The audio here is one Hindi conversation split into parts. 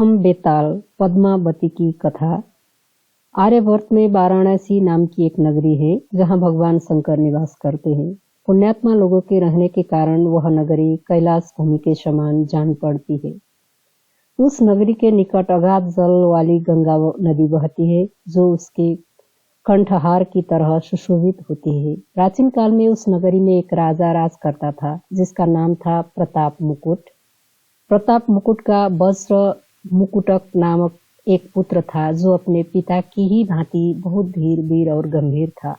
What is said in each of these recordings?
प्रथम बेताल पद्मावती की कथा। आर्यवर्त में वाराणसी नाम की एक नगरी है जहां भगवान शंकर निवास करते हैं। पुण्यात्मा लोगों के रहने के कारण वह नगरी कैलाश भूमि के समान जान पड़ती है। उस नगरी के निकट अगाध जल वाली गंगा नदी बहती है जो उसके कंठहार की तरह सुशोभित होती है। प्राचीन काल में उस नगरी में एक राजा राज करता था जिसका नाम था प्रताप मुकुट। प्रताप मुकुट का वज्र मुकुटक नामक एक पुत्र था जो अपने पिता की ही भांति बहुत धीर वीर और गंभीर था।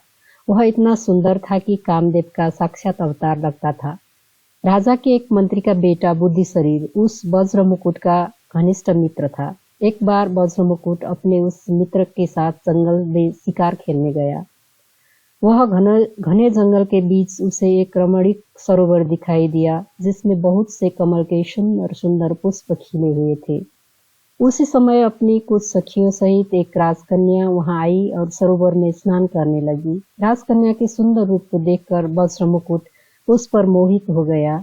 वह इतना सुंदर था कि कामदेव का साक्षात अवतार लगता था। राजा के एक मंत्री का बेटा बुद्धि शरीर उस वज्र मुकुट का घनिष्ठ मित्र था। एक बार वज्र मुकुट अपने उस मित्र के साथ जंगल में शिकार खेलने गया। वह घने जंगल के बीच उसे एक रमणीक सरोवर दिखाई दिया जिसमें बहुत से कमल के सुंदर सुंदर पुष्प खिले हुए थे। उसी समय अपनी कुछ सखियों सहित एक राजकन्या वहां आई और सरोवर में स्नान करने लगी। राजकन्या के सुंदर रूप को देखकर वज्र मुकुट उस पर मोहित हो गया।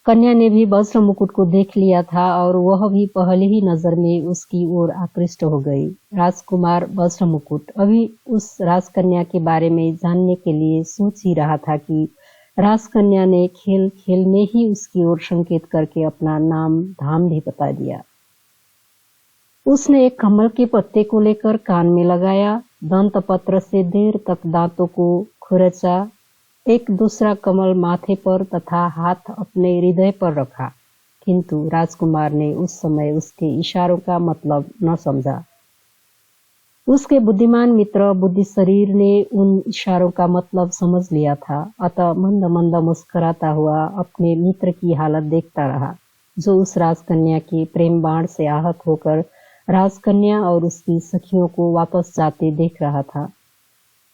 कन्या ने भी वज्र मुकुट को देख लिया था और वह भी पहली ही नजर में उसकी ओर आकृष्ट हो गई। राजकुमार वज्र मुकुट अभी उस राजकन्या के बारे में जानने के लिए सोच ही रहा था कि राजकन्या ने खेल खेल में ही उसकी ओर संकेत करके अपना नाम धाम भी बता दिया। उसने एक कमल के पत्ते को लेकर कान में लगाया, दंत पत्र से देर तक दांतों को खुरचा, एक दूसरा कमल माथे पर तथा हाथ अपने हृदय पर रखा, किंतु राजकुमार ने उस समय उसके इशारों का मतलब न समझा। उसके बुद्धिमान मित्र बुद्धि शरीर ने उन इशारों का मतलब समझ लिया था, अतः मंद मंद मुस्कुराता हुआ अपने मित्र की हालत देखता रहा जो उस राजकन्या के प्रेम बाण से आहत होकर राजकन्या और उसकी सखियों को वापस जाते देख रहा था।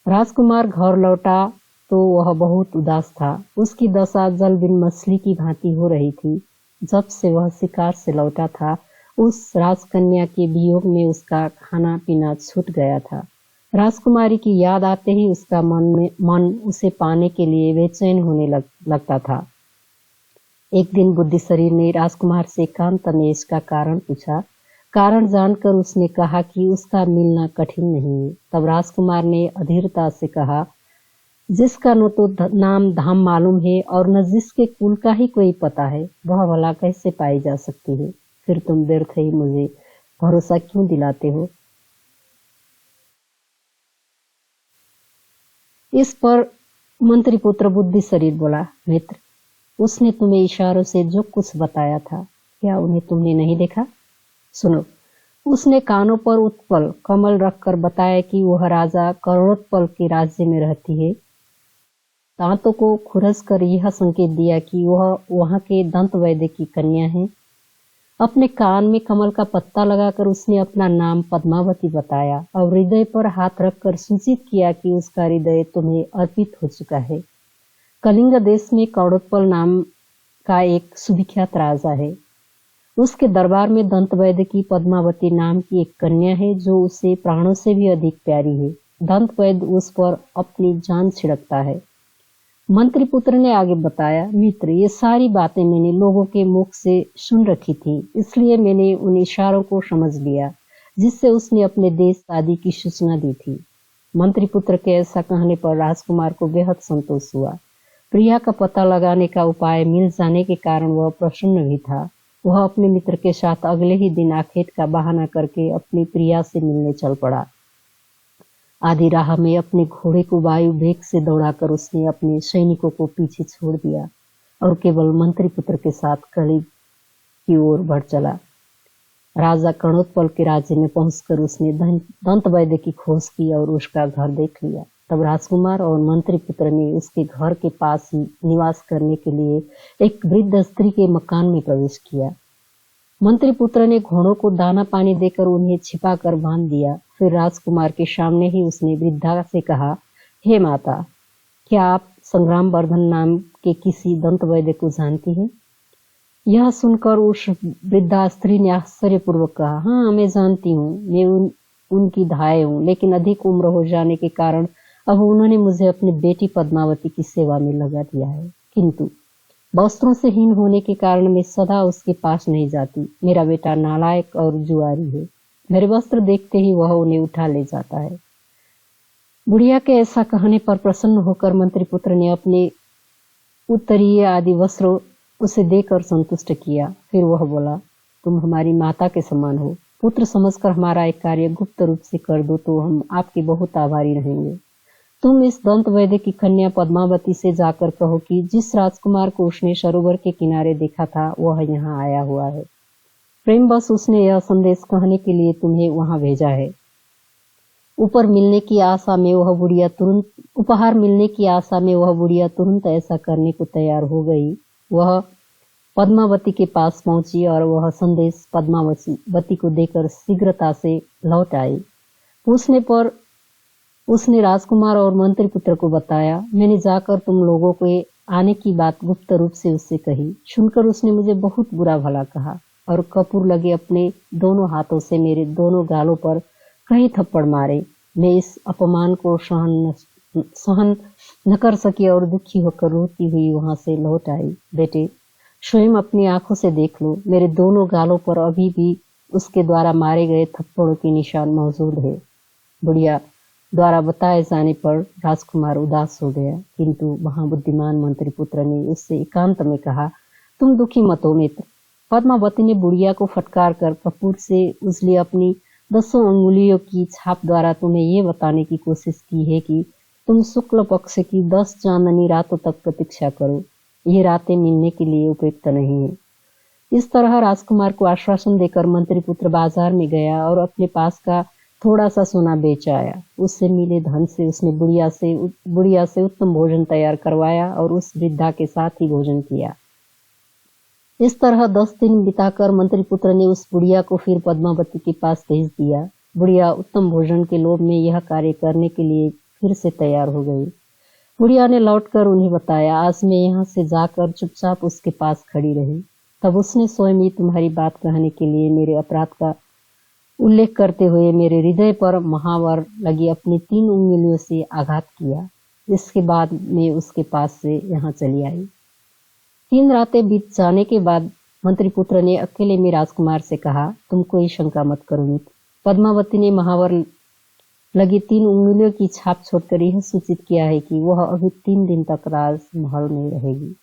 राजकुमार घर लौटा तो वह बहुत उदास था। उसकी दशा जल बिन मछली की भांति हो रही थी। जब से वह शिकार से लौटा था उस राजकन्या के वियोग में उसका खाना पीना छूट गया था। राजकुमारी की याद आते ही उसका मन उसे पाने के लिए बेचैन होने लगता था। एक दिन बुद्धि शरीर ने राजकुमार से एकांत में इसका कारण पूछा। कारण जानकर उसने कहा कि उसका मिलना कठिन नहीं है। तब राजकुमार ने अधीरता से कहा, जिसका न तो नाम धाम मालूम है और न जिसके कुल का ही कोई पता है, वह भला कैसे पाई जा सकती है? फिर तुम व्यर्थ ही मुझे भरोसा क्यों दिलाते हो? इस पर मंत्री पुत्र बुद्धि शरीर बोला, मित्र, उसने तुम्हें इशारों से जो कुछ बताया था, क्या उन्हें तुमने नहीं देखा? सुनो, उसने कानों पर उत्पल कमल रखकर बताया कि वह राजा करोड़ोत्पल के राज्य में रहती है। दांतों को खुरस कर यह संकेत दिया कि वह वहां के दंत वैद्य की कन्या है। अपने कान में कमल का पत्ता लगाकर उसने अपना नाम पद्मावती बताया और हृदय पर हाथ रखकर सूचित किया कि उसका हृदय तुम्हें अर्पित हो चुका है। कलिंग देश में करोड़ोत्पल नाम का एक सुविख्यात राजा है। उसके दरबार में दंत वैद्य की पद्मावती नाम की एक कन्या है जो उसे प्राणों से भी अधिक प्यारी है। दंत वैद्य उस पर अपनी जान छिड़कता है। मंत्री पुत्र ने आगे बताया, मित्र, ये सारी बातें मैंने लोगों के मुख से सुन रखी थी, इसलिए मैंने उन इशारों को समझ लिया जिससे उसने अपने देश आदि की सूचना दी थी। मंत्री पुत्र के ऐसा कहने पर राजकुमार को बेहद संतोष हुआ। प्रिया का पता लगाने का उपाय मिल जाने के कारण वह प्रसन्न भी था। वह अपने मित्र के साथ अगले ही दिन आखेट का बहाना करके अपनी प्रिया से मिलने चल पड़ा। आधी राह में अपने घोड़े को वायु वेग से दौड़ाकर उसने अपने सैनिकों को पीछे छोड़ दिया और केवल मंत्री पुत्र के साथ कली की ओर बढ़ चला। राजा करोड़ोत्पल के राज्य में पहुंचकर उसने दंत वैद्य की खोज की और उसका घर देख लिया। तब राजकुमार और मंत्री पुत्र ने उसके घर के पास ही निवास करने के लिए एक वृद्ध स्त्री के मकान में प्रवेश किया। मंत्री पुत्र ने घोड़ों को दाना पानी देकर उन्हें छिपा कर बांध दिया। फिर राजकुमार के सामने ही उसने वृद्धा से कहा, हे माता, क्या आप संग्राम वर्धन नाम के किसी दंत वैद्य को जानती हैं? यह सुनकर उस वृद्धा स्त्री ने आश्चर्यपूर्वक कहा, हाँ, मैं जानती हूँ। मैं उनकी धाय हूँ, लेकिन अधिक उम्र हो जाने के कारण अब उन्होंने मुझे अपनी बेटी पद्मावती की सेवा में लगा दिया है। किंतु वस्त्रों से हीन होने के कारण मैं सदा उसके पास नहीं जाती। मेरा बेटा नालायक और जुआरी है। मेरे वस्त्र देखते ही वह उन्हें उठा ले जाता है। बुढ़िया के ऐसा कहने पर प्रसन्न होकर मंत्री पुत्र ने अपने उत्तरीय आदि वस्त्र उसे देकर संतुष्ट किया। फिर वह बोला, तुम हमारी माता के समान हो। पुत्र समझकर हमारा एक कार्य गुप्त रूप से कर दो तो हम आपके बहुत आभारी रहेंगे। तुम इस दंत वैद्य की कन्या पद्मावती से जाकर कहो कि जिस राजकुमार को उसने सरोवर के किनारे देखा था वह यहाँ आया हुआ है। प्रेमवश उसने यह संदेश कहने के लिए तुम्हें वहां भेजा है। उपहार मिलने की आशा में वह बुढ़िया तुरंत ऐसा करने को तैयार हो गई। वह पद्मावती के पास पहुंची और वह संदेश पद्मावती को देकर शीघ्रता से लौट आई। पूछने पर उसने राजकुमार और मंत्री पुत्र को बताया, मैंने जाकर तुम लोगों के आने की बात गुप्त रूप से उससे कही। सुनकर उसने मुझे बहुत बुरा भला कहा और कपूर लगे अपने दोनों हाथों से मेरे दोनों गालों पर कई थप्पड़ मारे। मैं इस अपमान को सहन न कर सकी और दुखी होकर रोती हुई वहां से लौट आई। बेटे, स्वयं अपनी आंखों से देख लो, मेरे दोनों गालों पर अभी भी उसके द्वारा मारे गए थप्पड़ों के निशान मौजूद है। बुढ़िया द्वारा बताए जाने पर राजकुमार उदास हो गया, किंतु वहां बुद्धिमान मंत्री पुत्र ने उससे एकांत में कहा, तुम दुखी मत हो मित्र। पद्मावती ने बुढ़िया को फटकार कर कपूर से उसलिए अपनी 10 अंगुलियों की छाप द्वारा तुम्हें ये बताने की कोशिश की है कि तुम शुक्ल पक्ष की 10 चांदनी रातों तक प्रतीक्षा करो। ये रातें मिलने के लिए उपयुक्त नहीं है। इस तरह राजकुमार को आश्वासन देकर मंत्री पुत्र बाजार में गया और अपने पास का थोड़ा सा सोना बेच आया। उससे मिले धन से उसने बुढ़िया से उत्तम भोजन तैयार करवाया और उस वृद्धा के साथ ही भोजन किया। इस तरह 10 दिन बिताकर मंत्री पुत्र ने उस बुढ़िया को फिर पद्मावती के पास भेज दिया। बुढ़िया उत्तम भोजन के लोभ में यह कार्य करने के लिए फिर से तैयार हो गई। बुढ़िया ने लौटकर उन्हें बताया, आज मैं यहाँ से जाकर चुपचाप उसके पास खड़ी रही। तब उसने स्वयं ही तुम्हारी बात कहने के लिए मेरे अपराध का उल्लेख करते हुए मेरे हृदय पर महावर लगी अपनी 3 उंगलियों से आघात किया। इसके बाद मैं उसके पास से यहाँ चली आई। 3 रातें बीत जाने के बाद मंत्री पुत्र ने अकेले में राजकुमार से कहा, तुम कोई शंका मत करो मित्र। पद्मावती ने महावर लगी 3 उंगलियों की छाप छोड़कर यह सूचित किया है कि वह अभी 3 दिन तक राजमहल में रहेगी।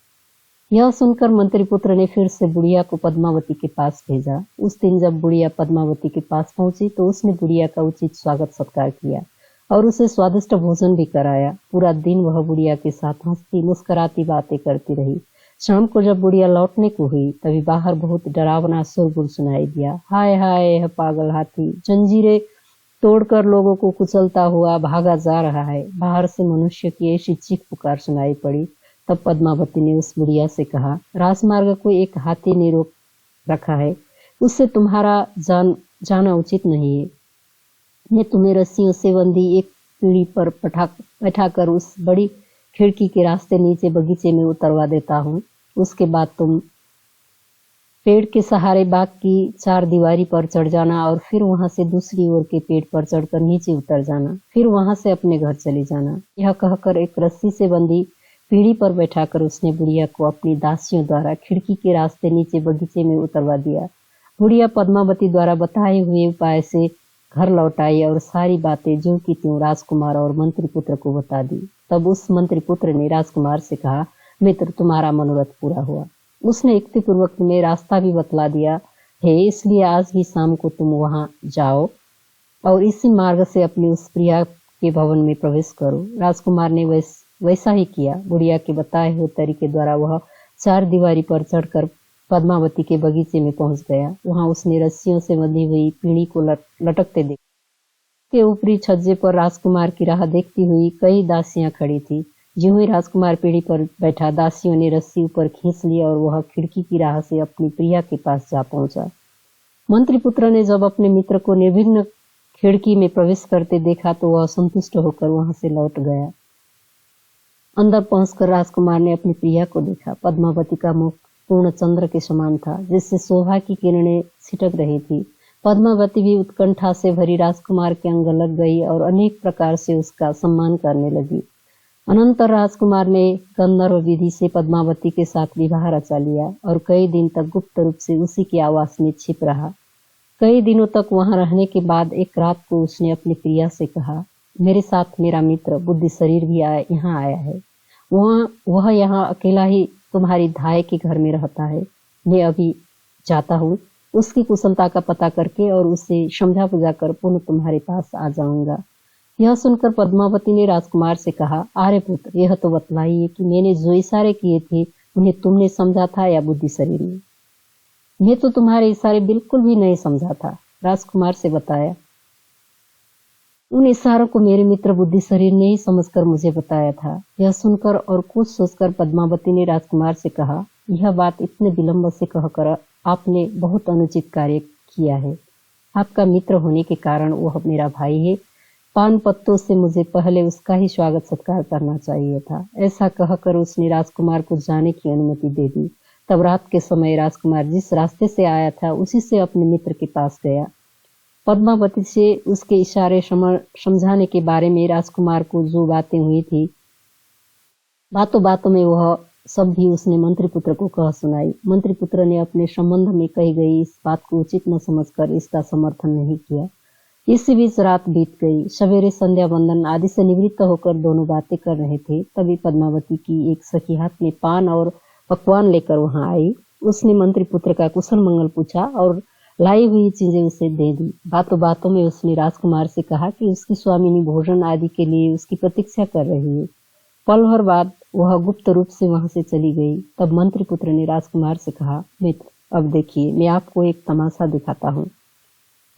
यह सुनकर मंत्री पुत्र ने फिर से बुढ़िया को पद्मावती के पास भेजा। उस दिन जब बुढ़िया पद्मावती के पास पहुंची तो उसने बुढ़िया का उचित स्वागत सत्कार किया और उसे स्वादिष्ट भोजन भी कराया। पूरा दिन वह बुढ़िया के साथ हंसती मुस्कुराती बातें करती रही। शाम को जब बुढ़िया लौटने को हुई तभी बाहर बहुत डरावना शोरगुल सुनाई दिया। हाय हाय, यह पागल हाथी जंजीरें तोड़कर लोगों को कुचलता हुआ भागा जा रहा है। बाहर से मनुष्य की ऐसी चीख पुकार सुनाई पड़ी। तब पद्मावती ने उस बुढ़िया से कहा, राजमार्ग को एक हाथी ने रोक रखा है, उससे तुम्हारा जाना उचित नहीं है। मैं तुम्हें रस्सियों से बंधी एक पीढ़ी पर बैठाकर उस बड़ी खिड़की के रास्ते नीचे बगीचे में उतरवा देता हूँ। उसके बाद तुम पेड़ के सहारे बाग की 4 दीवारी पर चढ़ जाना और फिर वहां से दूसरी ओर के पेड़ पर चढ़कर नीचे उतर जाना। फिर वहां से अपने घर चले जाना। यह कहकर एक रस्सी से बंधी पीढ़ी पर बैठाकर उसने बुढ़िया को अपनी दासियों द्वारा खिड़की के रास्ते नीचे बगीचे में उतरवा दिया। बुढ़िया पद्मावती द्वारा बताए हुए उपाय से घर लौट आई और सारी बातें जो की त्यों राजकुमार और मंत्री पुत्र को बता दी। तब उस मंत्री पुत्र ने राजकुमार से कहा, मित्र, तुम्हारा मनोरथ पूरा हुआ। उसने युक्तिपूर्वक तुम्हें रास्ता भी बतला दिया है, इसलिए आज ही शाम को तुम वहां जाओ और इसी मार्ग से अपनी उस प्रिया के भवन में प्रवेश करो। राजकुमार ने वैसा ही किया। बुढ़िया के बताए हुए तरीके द्वारा वह 4 दीवारी पर चढ़कर पद्मावती के बगीचे में पहुंच गया। वहां उसने रस्सियों से बंधी हुई पीढ़ी को लटकते देखा। के ऊपरी छज्जे पर राजकुमार की राह देखती हुई कई दासियां खड़ी थी। ज्यों ही राजकुमार पीढ़ी पर बैठा, दासियों ने रस्सी ऊपर खींच ली और वह खिड़की की राह से अपनी प्रिया के पास जा पहुंचा। मंत्री पुत्र ने जब अपने मित्र को निर्विघ्न खिड़की में प्रवेश करते देखा तो वह संतुष्ट होकर वहां से लौट गया। अंदर पहुंचकर राजकुमार ने अपनी प्रिया को देखा। पद्मावती का मुख पूर्ण चंद्र के समान था, जिससे शोभा की किरणें छिटक रही थी। पद्मावती भी उत्कंठा से भरी राजकुमार के अंग लग गई और अनेक प्रकार से उसका सम्मान करने लगी। अनंतर राजकुमार ने गंधर्व विधि से पद्मावती के साथ विवाह रचा लिया और कई दिन तक गुप्त रूप से उसी के आवास में छिप रहा। कई दिनों तक वहां रहने के बाद एक रात को उसने अपनी प्रिया से कहा, मेरे साथ मेरा मित्र बुद्धि शरीर भी यहाँ आया है। वह यहाँ अकेला ही तुम्हारी धाय के घर में रहता है। मैं अभी जाता हूँ, उसकी कुशलता का पता करके और उसे समझा बुझा कर पुनः तुम्हारे पास आ जाऊंगा। यह सुनकर पद्मावती ने राजकुमार से कहा, आर्यपुत्र, यह तो बतलाइए कि मैंने जो इशारे किए थे उन्हें तुमने समझा था या बुद्धि शरीर ने? मैं तो तुम्हारे इशारे बिल्कुल भी नहीं समझा था, राजकुमार से बताया। उन इशारों को मेरे मित्र बुद्धि शरीर ने ही समझकर मुझे बताया था। यह सुनकर और कुछ सोचकर पद्मावती ने राजकुमार से कहा, यह बात इतने विलंब से कहकर आपने बहुत अनुचित कार्य किया है। आपका मित्र होने के कारण वह मेरा भाई है। पान पत्तों से मुझे पहले उसका ही स्वागत सत्कार करना चाहिए था। ऐसा कहकर उसने राजकुमार को जाने की अनुमति दे दी। तब रात के समय राजकुमार जिस रास्ते से आया था उसी से अपने मित्र के पास गया। पद्मावती से उसके इशारे समझाने के बारे में राजकुमार को जो बातें हुई थी, बातों बातों में वह सब भी उसने मंत्रीपुत्र को कह सुनाई। मंत्रीपुत्र ने अपने संबंध में कही गई इस बात को उचित न समझकर इसका समर्थन नहीं किया। इसी बीच रात बीत गई। सवेरे संध्या वंदन आदि से निवृत्त होकर दोनों बातें कर रहे थे। तभी पद्मावती की एक सखी हाथ में पान और पकवान लेकर वहां आई। उसने मंत्रीपुत्र का कुशल मंगल पूछा और लाई हुई चीजें उसे दे दी। बातों बातों में उसने राजकुमार से कहा कि उसकी स्वामिनी भोजन आदि के लिए उसकी प्रतीक्षा कर रही है। पल भर बाद वह गुप्त रूप से वहां से चली गई। तब मंत्रीपुत्र ने राजकुमार से कहा, मित्र, अब देखिए, मैं आपको एक तमाशा दिखाता हूँ।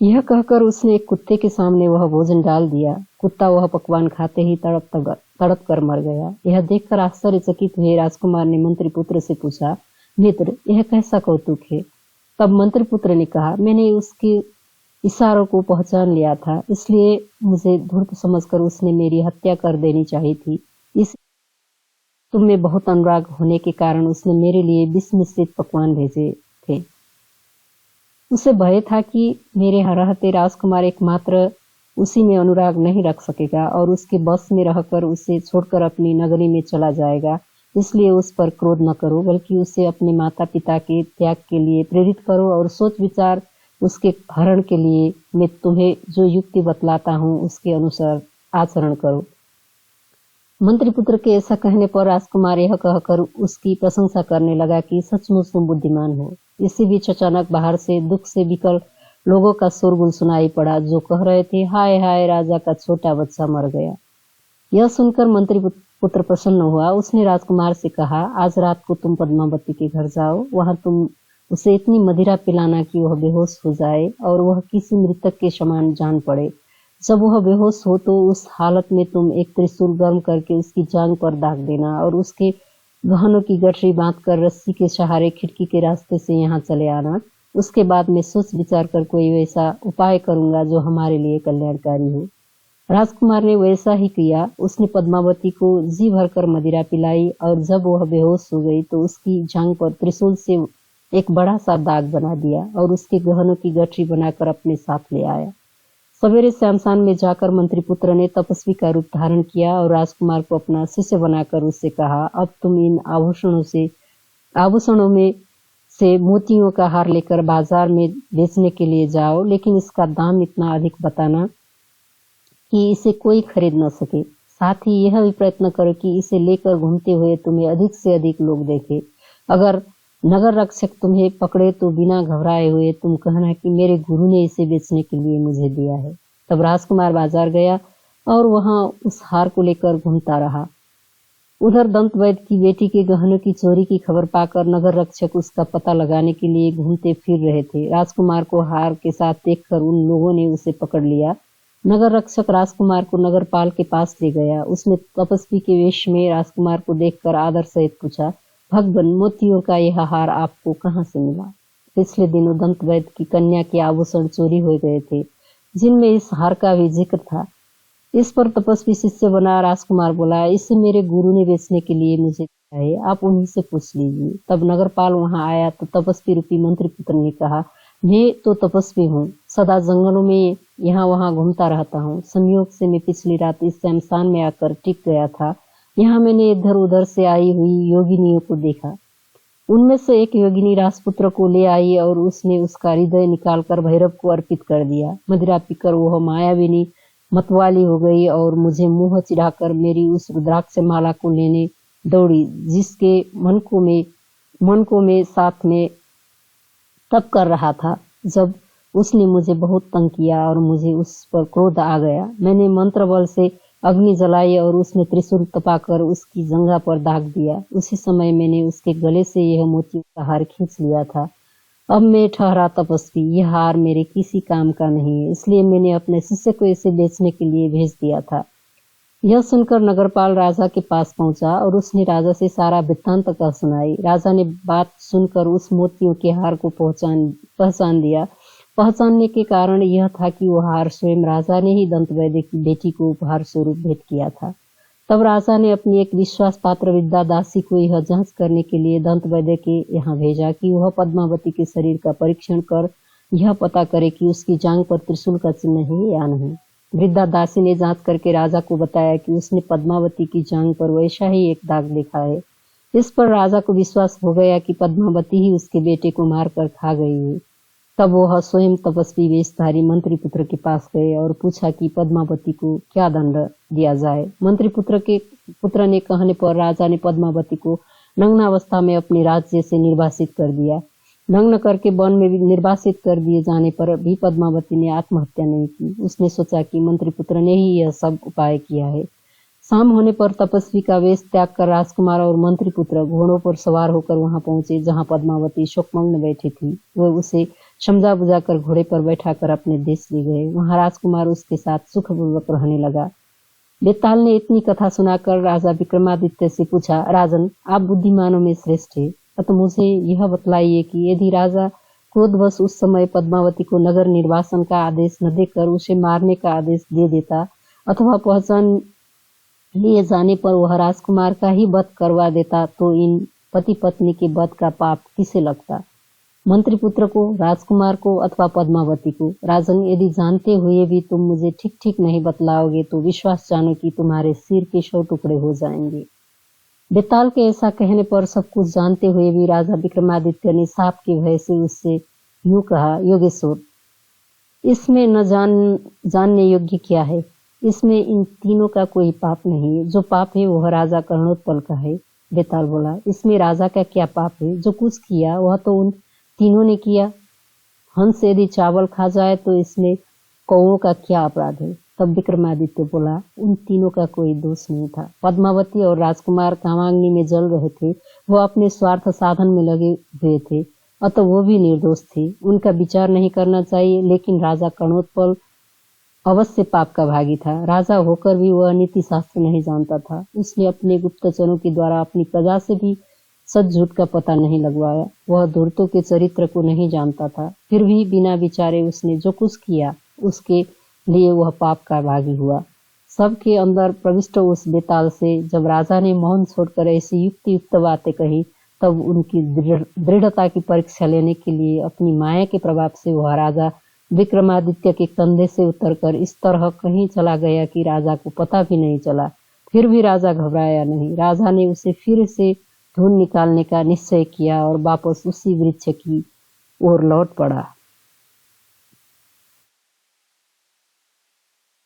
यह कहकर उसने एक कुत्ते के सामने वह भोजन डाल दिया। कुत्ता वह पकवान खाते ही तड़प कर मर गया। यह देखकर आश्चर्यचकित हुए राजकुमार ने मंत्रीपुत्र से पूछा, मित्र, यह कैसा कौतुक है? तब मंत्रीपुत्र ने कहा, मैंने उसके इशारों को पहचान लिया था, इसलिए मुझे धूर्त समझकर उसने मेरी हत्या कर देनी चाहिए थी। इस तुम में बहुत अनुराग होने के कारण उसने मेरे लिए विष मिश्रित पकवान भेजे थे। उसे भय था कि मेरे रहते राजकुमार एकमात्र उसी में अनुराग नहीं रख सकेगा और उसके बस में रहकर उसे छोड़कर अपनी नगरी में चला जाएगा। इसलिए उस पर क्रोध न करो, बल्कि उसे अपने माता पिता के त्याग के लिए प्रेरित करो और सोच विचार उसके हरण के लिए मैं तुम्हें जो युक्ति बतलाता हूँ उसके अनुसार आचरण करो। मंत्रीपुत्र के ऐसा कहने पर राजकुमार यह कहकर उसकी प्रशंसा करने लगा कि सचमुच तुम बुद्धिमान हो। इसी बीच अचानक बाहर से दुख से विकल लोगों का शोरगुल सुनाई पड़ा, जो कह रहे थे, हाय हाय, राजा का छोटा बच्चा मर गया। यह सुनकर मंत्रीपुत्र प्रसन्न हुआ। उसने राजकुमार से कहा, आज रात को तुम पद्मावती के घर जाओ। वहां तुम उसे इतनी मदिरा पिलाना कि वह बेहोश हो जाए और वह किसी मृतक के समान जान पड़े। जब वह बेहोश हो तो उस हालत में तुम एक त्रिशूल गर्म करके उसकी जांघ पर दाग देना और उसके गहनों की गठरी बांधकर रस्सी के सहारे खिड़की के रास्ते से यहाँ चले आना। उसके बाद मैं सोच विचार कर कोई वैसा उपाय करूंगा जो हमारे लिए कल्याणकारी हो। राजकुमार ने वैसा ही किया। उसने पद्मावती को जी भरकर मदिरा पिलाई और जब वह बेहोश हो गई तो उसकी जांघ पर त्रिशूल से एक बड़ा सा दाग बना दिया और उसके गहनों की गठरी बनाकर अपने साथ ले आया। सवेरे श्मशान में जाकर मंत्रीपुत्र ने तपस्वी का रूप धारण किया और राजकुमार को अपना शिष्य बनाकर उससे कहा, अब तुम इन आभूषणों में से मोतियों का हार लेकर बाजार में बेचने के लिए जाओ, लेकिन इसका दाम इतना अधिक बताना कि इसे कोई खरीद न सके। साथ ही यह भी प्रयत्न करो कि इसे लेकर घूमते हुए तुम्हें अधिक से अधिक लोग देखे। अगर नगर रक्षक तुम्हें पकड़े तो बिना घबराए हुए तुम कहना कि मेरे गुरु ने इसे बेचने के लिए मुझे दिया है। तब राजकुमार बाजार गया और वहां उस हार को लेकर घूमता रहा। उधर दंत वैद्य की बेटी के गहनों की चोरी की खबर पाकर नगर रक्षक उसका पता लगाने के लिए घूमते फिर रहे थे। राजकुमार को हार के साथ देखकर उन लोगों ने उसे पकड़ लिया। नगर रक्षक राजकुमार को नगरपाल के पास ले गया। उसने तपस्वी के वेश में राजकुमार को देखकर आदर सहित पूछा, भगवान, मोतियों का यह हार आपको कहाँ से मिला? पिछले दिनों दंत वैद्य की कन्या के आभूषण चोरी हो गए थे, जिनमें इस हार का भी जिक्र था। इस पर तपस्वी शिष्य बना राजकुमार बोला, इसे मेरे गुरु ने बेचने के लिए मुझे दिया है, आप उन्हीं से पूछ लीजिए। तब नगरपाल वहां आया तो तपस्वी रूपी मंत्रीपुत्र ने कहा, मैं तो तपस्वी हूँ, सदा जंगलों में यहाँ वहाँ घूमता रहता हूँ। संयोग से मैं पिछली रात इस शमशान में आकर टिक गया था। यहाँ मैंने इधर उधर से आई हुई योगिनियों को देखा। उनमें से एक योगिनी राजपुत्र को ले आई और उसने उसका हृदय निकालकर भैरव को अर्पित कर दिया। मदिरा पीकर वह मायाविनी मतवाली हो गई और मुझे मुंह चिढ़ाकर मेरी उस रुद्राक्ष माला को लेने दौड़ी, जिसके मन को मैं साथ में तब कर रहा था। जब उसने मुझे बहुत तंग किया और मुझे उस पर क्रोध आ गया, मैंने मंत्र बल से अग्नि जलाई और उसमें त्रिशूल तपाकर उसकी जंघा पर दाग दिया। उसी समय मैंने उसके गले से यह मोती का हार खींच लिया था। अब मैं ठहरा तपस्वी, यह हार मेरे किसी काम का नहीं है, इसलिए मैंने अपने शिष्य को इसे बेचने के लिए भेज दिया था। यह सुनकर नगरपाल राजा के पास पहुंचा और उसने राजा से सारा वृत्तांत कह सुनाई। राजा ने बात सुनकर उस मोतियों के हार को पहचान दिया। पहचानने के कारण यह था कि वह हार स्वयं राजा ने ही दंतवैद्य की बेटी को उपहार स्वरूप भेंट किया था। तब राजा ने अपनी एक विश्वास पात्र विद्या दासी को यह जांच करने के लिए दंतवैद्य के यहाँ भेजा कि वह पद्मावती के शरीर का परीक्षण कर यह पता करे कि उसकी जांघ पर त्रिशूल का चिन्ह है या नहीं। वृद्धा दासी ने जांच करके राजा को बताया कि उसने पद्मावती की जांघ पर वैसा ही एक दाग देखा है। इस पर राजा को विश्वास हो गया कि पद्मावती ही उसके बेटे को मारकर खा गई है। तब वह स्वयं तपस्वी वेशधारी मंत्री पुत्र के पास गए और पूछा कि पद्मावती को क्या दंड दिया जाए। मंत्री पुत्र ने कहने पर राजा ने पद्मावती को नग्नावस्था में अपने राज्य से निर्वासित कर दिया। नग्न करके वन में निर्वासित कर दिए जाने पर भी पद्मावती ने आत्महत्या नहीं की। उसने सोचा कि मंत्री पुत्र ने ही यह सब उपाय किया है। शाम होने पर तपस्वी का वेश त्याग कर राजकुमार और मंत्री पुत्र घोड़ों पर सवार होकर वहां पहुंचे जहां पद्मावती शोकमग्न बैठी थी। वह उसे समझा बुझाकर घोड़े पर बैठाकर अपने देश ले गए। वहां राजकुमार उसके साथ सुखपूर्वक रहने लगा। बेताल ने इतनी कथा सुनाकर राजा विक्रमादित्य से पूछा, राजन, आप बुद्धिमानों में श्रेष्ठ है, अतः मुझे यह बतलाइए कि यदि राजा क्रोधवश उस समय पद्मावती को नगर निर्वासन का आदेश न देकर उसे मारने का आदेश दे देता अथवा पहचान लिए जाने पर वह राजकुमार का ही वध करवा देता, तो इन पति पत्नी के वध का पाप किसे लगता? मंत्री पुत्र को, राजकुमार को अथवा पद्मावती को? राजन, यदि जानते हुए भी तुम मुझे ठीक ठीक नहीं बतलाओगे तो विश्वास जानो कि तुम्हारे सिर के 100 टुकड़े हो जाएंगे। बेताल के ऐसा कहने पर सब कुछ जानते हुए भी राजा विक्रमादित्य ने साप के भय से उससे यूं कहा, योगेश्वर, इसमें न जानने योग्य क्या है? इसमें इन तीनों का कोई पाप नहीं है। जो पाप है वह राजा कर्णोत्पल का है। बेताल बोला, इसमें राजा का क्या पाप है? जो कुछ किया वह तो उन तीनों ने किया। हंस यदि चावल खा जाए तो इसमें कौओं का क्या अपराध है? तब विक्रमादित्य बोला, उन तीनों का कोई दोष नहीं था। पद्मावती और राजकुमार कामाग्नि में जल रहे थे, वो अपने स्वार्थ साधन में लगे हुए थे, अतः वो भी निर्दोष थे। उनका विचार नहीं करना चाहिए, लेकिन राजा कर्णोत्पल अवश्य पाप का भागी था। राजा होकर भी वह नीति शास्त्र नहीं जानता था। उसने अपने गुप्तचरों के द्वारा अपनी प्रजा से भी सच झूठ का पता नहीं लगवाया। वह धूर्तों के चरित्र को नहीं जानता था, फिर भी बिना विचारे उसने जो कुछ किया उसके लिए वह पाप का भागी हुआ। सबके अंदर प्रविष्ट उस बेताल से जब राजा ने मौन छोड़कर ऐसी युक्त बातें कही, तब उनकी दृढ़ता की परीक्षा लेने के लिए अपनी माया के प्रभाव से वह राजा विक्रमादित्य के कंधे से उतरकर इस तरह कहीं चला गया कि राजा को पता भी नहीं चला। फिर भी राजा घबराया नहीं। राजा ने उसे फिर से ढूंढ निकालने का निश्चय किया और वापस उसी वृक्ष की ओर लौट पड़ा।